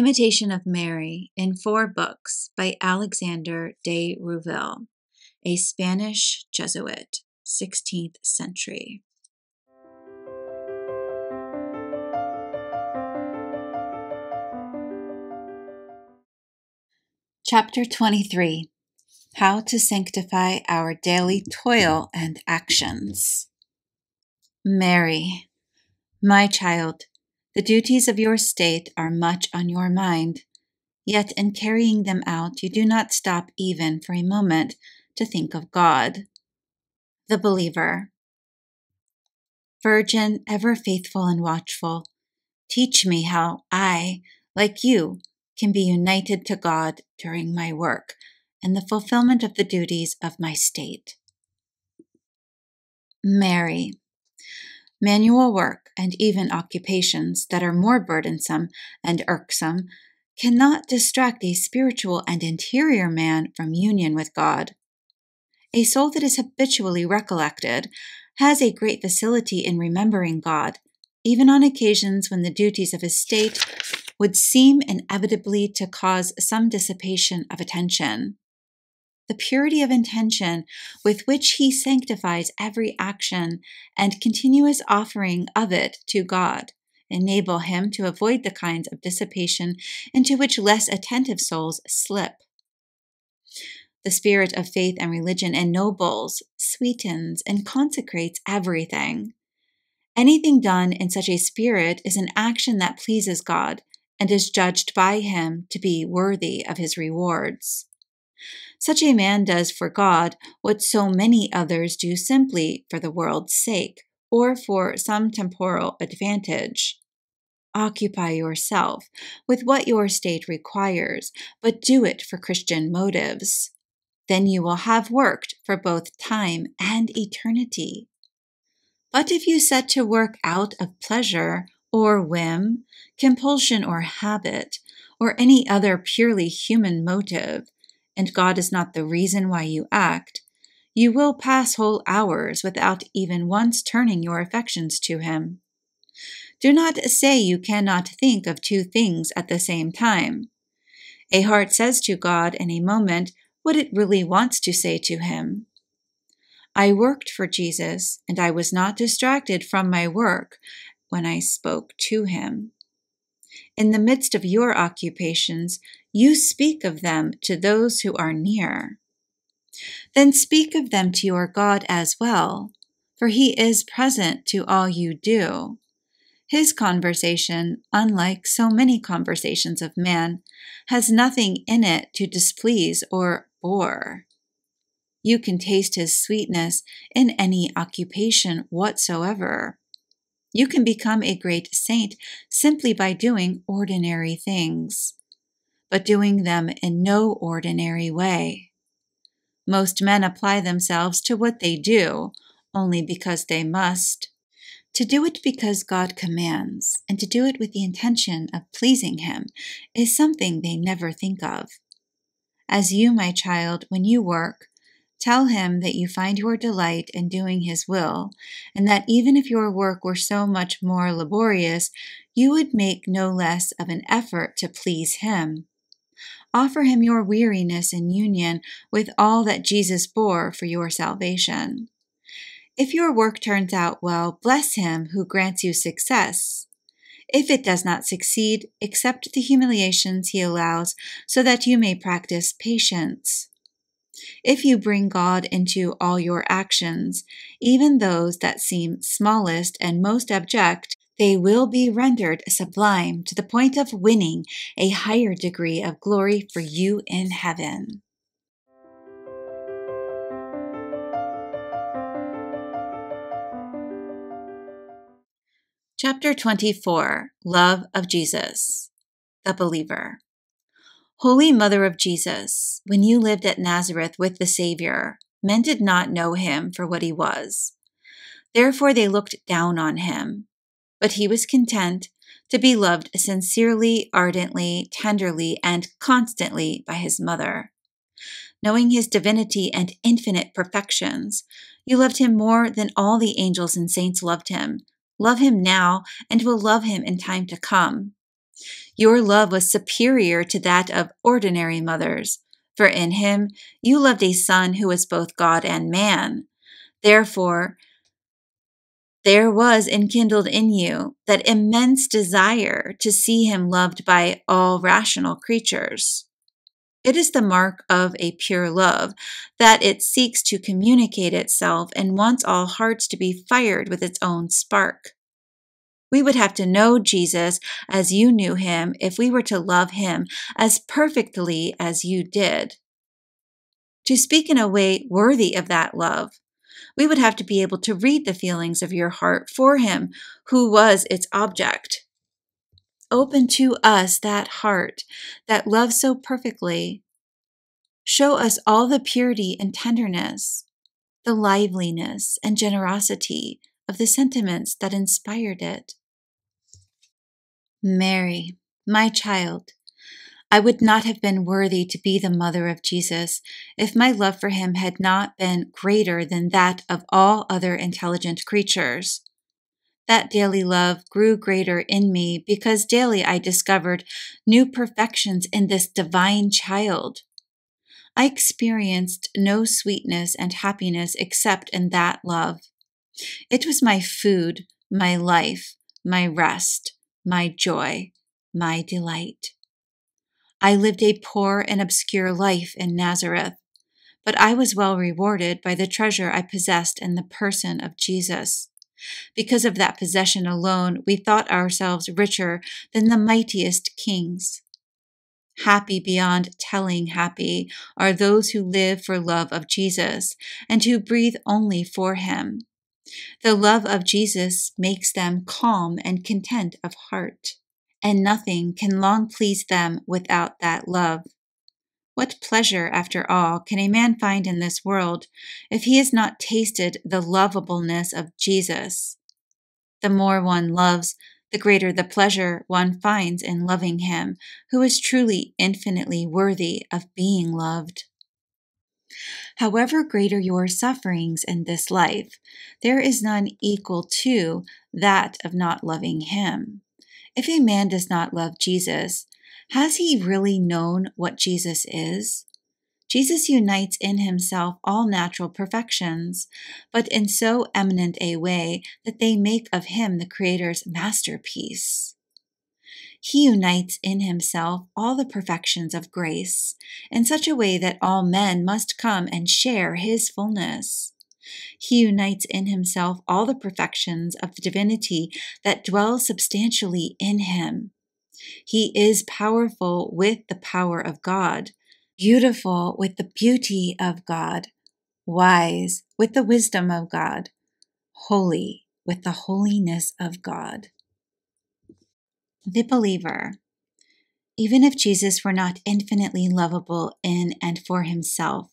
Imitation of Mary in 4 books by Alexander de Rouville, a Spanish Jesuit, 16th century. Chapter 23. How to Sanctify Our Daily Toil and Actions. Mary, my child, the duties of your state are much on your mind, yet in carrying them out you do not stop even for a moment to think of God. The Believer. Virgin, ever faithful and watchful, teach me how I, like you, can be united to God during my work and the fulfillment of the duties of my state. Mary. Manual work and even occupations that are more burdensome and irksome cannot distract a spiritual and interior man from union with God. A soul that is habitually recollected has a great facility in remembering God, even on occasions when the duties of his state would seem inevitably to cause some dissipation of attention. The purity of intention with which he sanctifies every action and continuous offering of it to God enable him to avoid the kinds of dissipation into which less attentive souls slip. The spirit of faith and religion ennobles, sweetens, and consecrates everything. Anything done in such a spirit is an action that pleases God and is judged by him to be worthy of his rewards. Such a man does for God what so many others do simply for the world's sake or for some temporal advantage. Occupy yourself with what your state requires, but do it for Christian motives. Then you will have worked for both time and eternity. But if you set to work out of pleasure or whim, compulsion or habit, or any other purely human motive, and God is not the reason why you act, you will pass whole hours without even once turning your affections to him. Do not say you cannot think of 2 things at the same time. A heart says to God in a moment what it really wants to say to him. I worked for Jesus, and I was not distracted from my work when I spoke to him. In the midst of your occupations, you speak of them to those who are near. Then speak of them to your God as well, for he is present to all you do. His conversation, unlike so many conversations of man, has nothing in it to displease or bore. You can taste his sweetness in any occupation whatsoever. You can become a great saint simply by doing ordinary things, but doing them in no ordinary way. Most men apply themselves to what they do only because they must. To do it because God commands, and to do it with the intention of pleasing him, is something they never think of. As you, my child, when you work, tell him that you find your delight in doing his will, and that even if your work were so much more laborious, you would make no less of an effort to please him. Offer him your weariness in union with all that Jesus bore for your salvation. If your work turns out well, bless him who grants you success. If it does not succeed, accept the humiliations he allows so that you may practice patience. If you bring God into all your actions, even those that seem smallest and most abject, they will be rendered sublime to the point of winning a higher degree of glory for you in heaven. Chapter 24. Love of Jesus. The Believer. Holy Mother of Jesus, when you lived at Nazareth with the Savior, men did not know him for what he was. Therefore they looked down on him. But he was content to be loved sincerely, ardently, tenderly, and constantly by his mother. Knowing his divinity and infinite perfections, you loved him more than all the angels and saints loved him. Love him now, and will love him in time to come. Your love was superior to that of ordinary mothers, for in him you loved a son who was both God and man. Therefore, there was enkindled in you that immense desire to see him loved by all rational creatures. It is the mark of a pure love that it seeks to communicate itself and wants all hearts to be fired with its own spark. We would have to know Jesus as you knew him if we were to love him as perfectly as you did. To speak in a way worthy of that love, we would have to be able to read the feelings of your heart for him who was its object. Open to us that heart that loves so perfectly. Show us all the purity and tenderness, the liveliness and generosity of the sentiments that inspired it. Mary, my child, I would not have been worthy to be the mother of Jesus if my love for him had not been greater than that of all other intelligent creatures. That daily love grew greater in me because daily I discovered new perfections in this divine child. I experienced no sweetness and happiness except in that love. It was my food, my life, my rest, my joy, my delight. I lived a poor and obscure life in Nazareth, but I was well rewarded by the treasure I possessed in the person of Jesus. Because of that possession alone, we thought ourselves richer than the mightiest kings. Happy beyond telling happy are those who live for love of Jesus and who breathe only for him. The love of Jesus makes them calm and content of heart, and nothing can long please them without that love. What pleasure, after all, can a man find in this world if he has not tasted the lovableness of Jesus? The more one loves, the greater the pleasure one finds in loving him, who is truly infinitely worthy of being loved. However great are your sufferings in this life, there is none equal to that of not loving him. If a man does not love Jesus, has he really known what Jesus is? Jesus unites in himself all natural perfections, but in so eminent a way that they make of him the Creator's masterpiece. He unites in himself all the perfections of grace in such a way that all men must come and share his fullness. He unites in himself all the perfections of divinity that dwell substantially in him. He is powerful with the power of God, beautiful with the beauty of God, wise with the wisdom of God, holy with the holiness of God. The believer. Even if Jesus were not infinitely lovable in and for himself,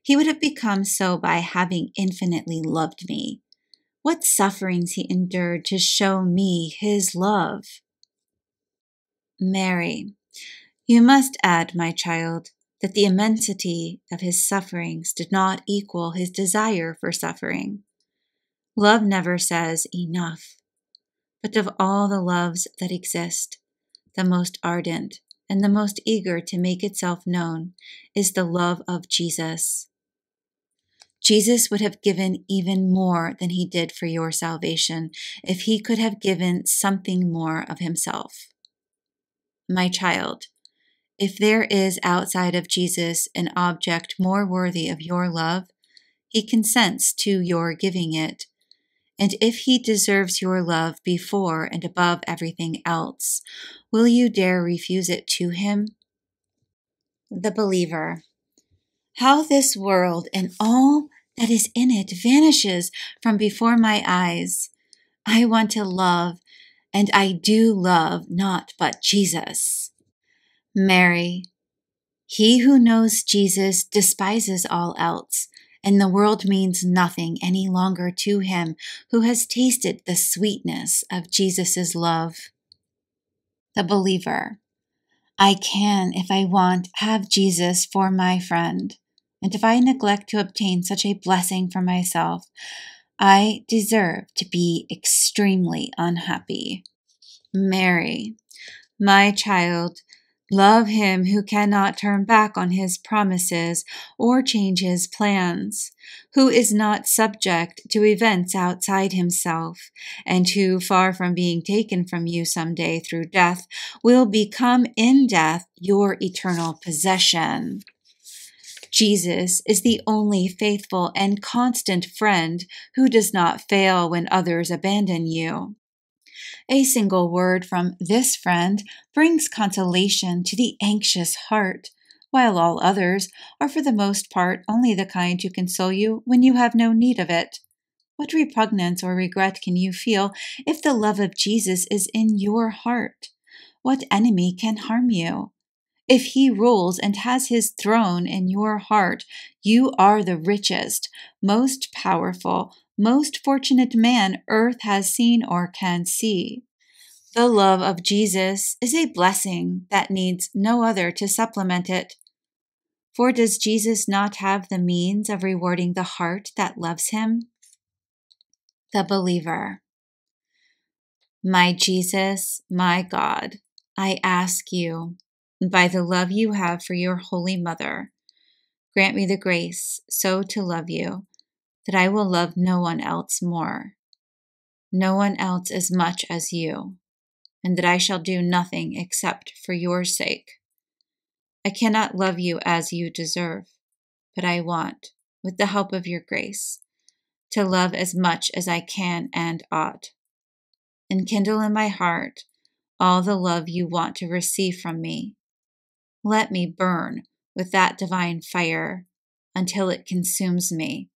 he would have become so by having infinitely loved me. What sufferings he endured to show me his love. Mary, you must add, my child, that the immensity of his sufferings did not equal his desire for suffering. Love never says enough, but of all the loves that exist, the most ardent and the most eager to make itself known is the love of Jesus. Jesus would have given even more than he did for your salvation if he could have given something more of himself. My child, if there is outside of Jesus an object more worthy of your love, he consents to your giving it. And if he deserves your love before and above everything else, will you dare refuse it to him? The believer. How this world and all that is in it vanishes from before my eyes. I want to love, and I do love not but Jesus. Mary, he who knows Jesus despises all else, and the world means nothing any longer to him who has tasted the sweetness of Jesus' love. The believer. I can, if I want, have Jesus for my friend. And if I neglect to obtain such a blessing for myself, I deserve to be extremely unhappy. Mary, My child, love him who cannot turn back on his promises or change his plans, who is not subject to events outside himself, and who, far from being taken from you someday through death, will become in death your eternal possession. Jesus is the only faithful and constant friend who does not fail when others abandon you. A single word from this friend brings consolation to the anxious heart, while all others are for the most part only the kind to console you when you have no need of it. What repugnance or regret can you feel if the love of Jesus is in your heart? What enemy can harm you? If he rules and has his throne in your heart, you are the richest, most powerful, most fortunate man earth has seen or can see. The love of Jesus is a blessing that needs no other to supplement it. For does Jesus not have the means of rewarding the heart that loves him? The believer. My Jesus, my God, I ask you, by the love you have for your Holy Mother, grant me the grace so to love you that I will love no one else more, no one else as much as you, and that I shall do nothing except for your sake. I cannot love you as you deserve, but I want, with the help of your grace, to love as much as I can and ought. Enkindle in my heart all the love you want to receive from me. Let me burn with that divine fire until it consumes me.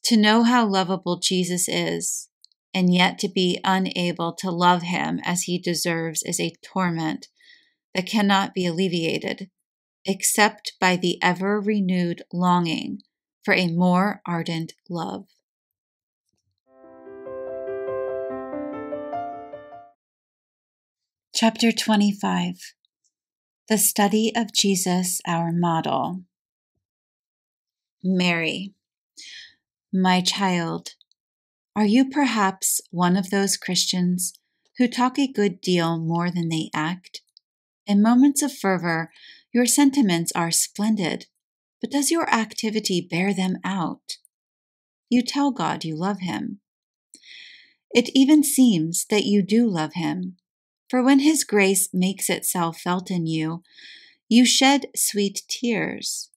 To know how lovable Jesus is, and yet to be unable to love him as he deserves, is a torment that cannot be alleviated except by the ever-renewed longing for a more ardent love. Chapter 25. The Study of Jesus, our Model. Mary. My child, are you perhaps one of those Christians who talk a good deal more than they act? In moments of fervor, your sentiments are splendid, but does your activity bear them out? You tell God you love him. It even seems that you do love him, for when his grace makes itself felt in you, you shed sweet tears.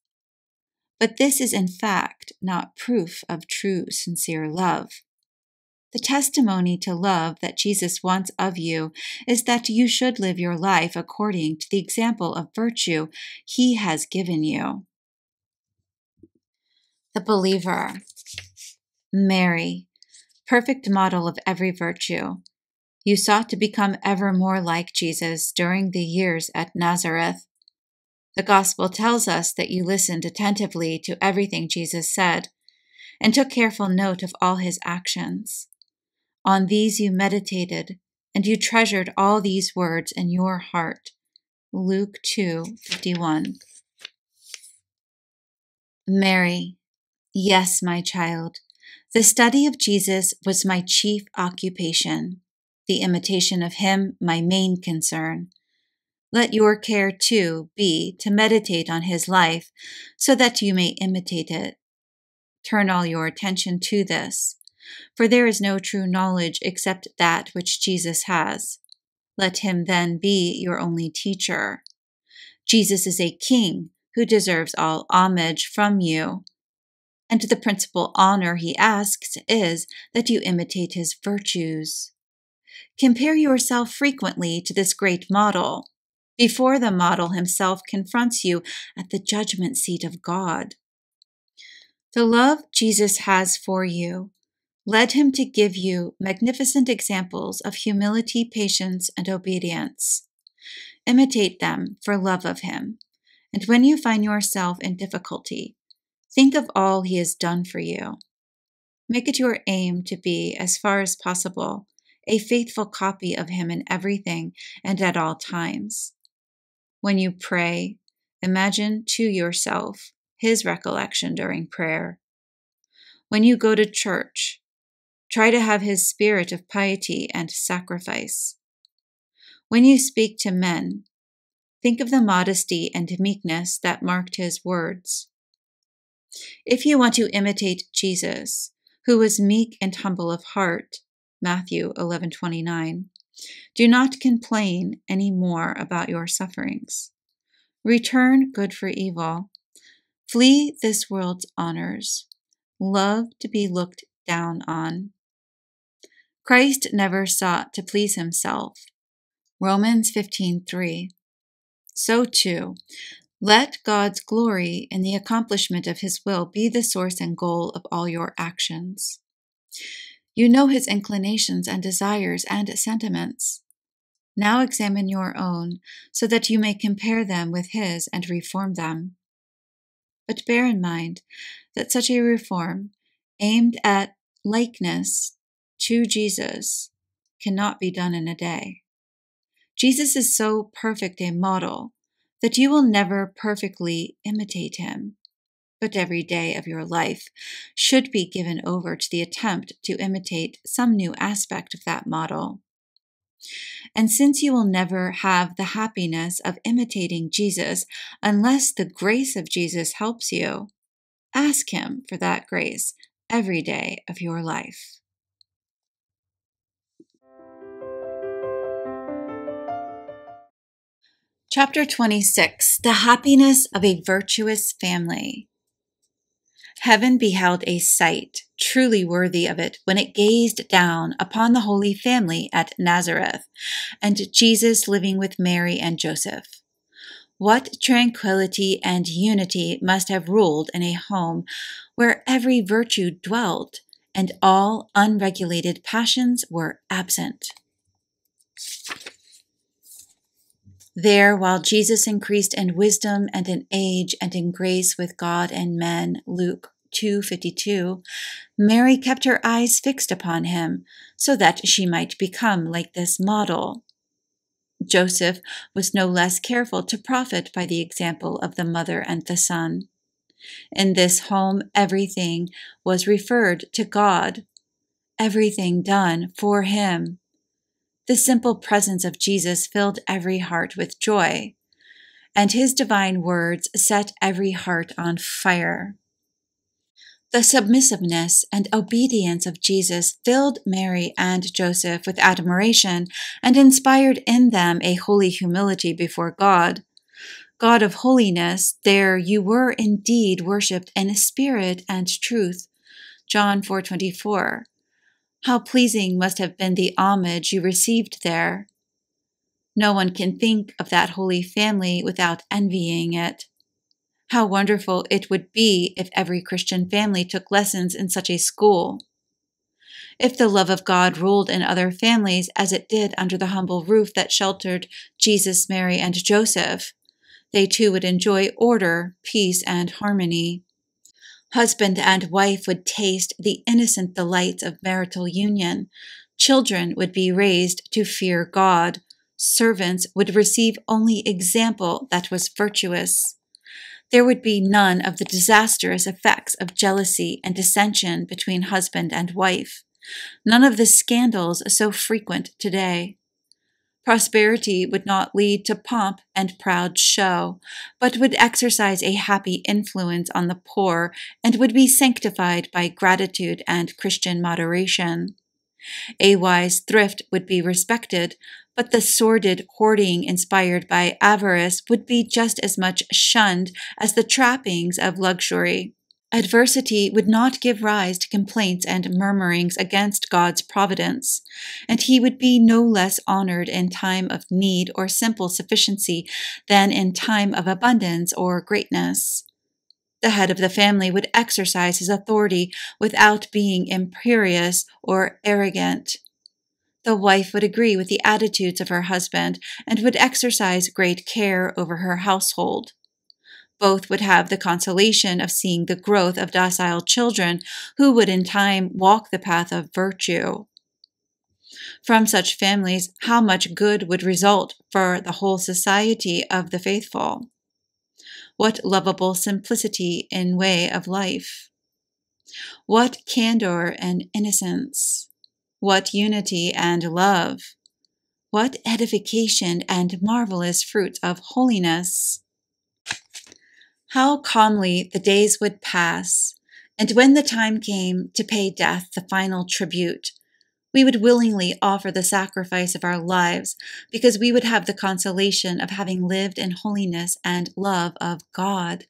But this is in fact not proof of true, sincere love. The testimony to love that Jesus wants of you is that you should live your life according to the example of virtue he has given you. The believer. Mary, perfect model of every virtue, you sought to become ever more like Jesus during the years at Nazareth. The Gospel tells us that you listened attentively to everything Jesus said and took careful note of all his actions. On these you meditated, and you treasured all these words in your heart. Luke 2:51. Mary, yes, my child, the study of Jesus was my chief occupation, the imitation of him my main concern. Let your care, too, be to meditate on his life so that you may imitate it. Turn all your attention to this, for there is no true knowledge except that which Jesus has. Let him then be your only teacher. Jesus is a king who deserves all homage from you, and the principal honor he asks is that you imitate his virtues. Compare yourself frequently to this great model, before the model himself confronts you at the judgment seat of God. The love Jesus has for you led him to give you magnificent examples of humility, patience, and obedience. Imitate them for love of him, and when you find yourself in difficulty, think of all he has done for you. Make it your aim to be, as far as possible, a faithful copy of him in everything and at all times. When you pray, imagine to yourself his recollection during prayer. When you go to church, try to have his spirit of piety and sacrifice. When you speak to men, think of the modesty and meekness that marked his words. If you want to imitate Jesus, who was meek and humble of heart, Matthew 11:29, do not complain any more about your sufferings. Return good for evil. Flee this world's honors. Love to be looked down on. Christ never sought to please himself. Romans 15:3. So too, let God's glory in the accomplishment of his will be the source and goal of all your actions. You know his inclinations and desires and sentiments. Now examine your own, so that you may compare them with his and reform them. But bear in mind that such a reform, aimed at likeness to Jesus, cannot be done in a day. Jesus is so perfect a model that you will never perfectly imitate him, but every day of your life should be given over to the attempt to imitate some new aspect of that model. And since you will never have the happiness of imitating Jesus unless the grace of Jesus helps you, ask him for that grace every day of your life. Chapter 26, The Happiness of a Virtuous Family. Heaven beheld a sight truly worthy of it when it gazed down upon the Holy Family at Nazareth, and Jesus living with Mary and Joseph. What tranquility and unity must have ruled in a home where every virtue dwelt and all unregulated passions were absent. There, while Jesus increased in wisdom and in age and in grace with God and men, Luke 2:52, Mary kept her eyes fixed upon him, so that she might become like this model. Joseph was no less careful to profit by the example of the mother and the son. In this home, everything was referred to God, everything done for him. The simple presence of Jesus filled every heart with joy, and his divine words set every heart on fire. The submissiveness and obedience of Jesus filled Mary and Joseph with admiration and inspired in them a holy humility before God. God of holiness, there you were indeed worshipped in spirit and truth. John 4:24. How pleasing must have been the homage you received there. No one can think of that holy family without envying it. How wonderful it would be if every Christian family took lessons in such a school. If the love of God ruled in other families as it did under the humble roof that sheltered Jesus, Mary, and Joseph, they too would enjoy order, peace, and harmony. Husband and wife would taste the innocent delights of marital union. Children would be raised to fear God. Servants would receive only example that was virtuous. There would be none of the disastrous effects of jealousy and dissension between husband and wife, none of the scandals so frequent today. Prosperity would not lead to pomp and proud show, but would exercise a happy influence on the poor and would be sanctified by gratitude and Christian moderation. A wise thrift would be respected, but the sordid hoarding inspired by avarice would be just as much shunned as the trappings of luxury. Adversity would not give rise to complaints and murmurings against God's providence, and he would be no less honored in time of need or simple sufficiency than in time of abundance or greatness. The head of the family would exercise his authority without being imperious or arrogant. The wife would agree with the attitudes of her husband and would exercise great care over her household. Both would have the consolation of seeing the growth of docile children who would in time walk the path of virtue. From such families, how much good would result for the whole society of the faithful? What lovable simplicity in way of life! What candor and innocence! What unity and love! What edification and marvelous fruit of holiness! How calmly the days would pass, and when the time came to pay death the final tribute, we would willingly offer the sacrifice of our lives because we would have the consolation of having lived in holiness and love of God.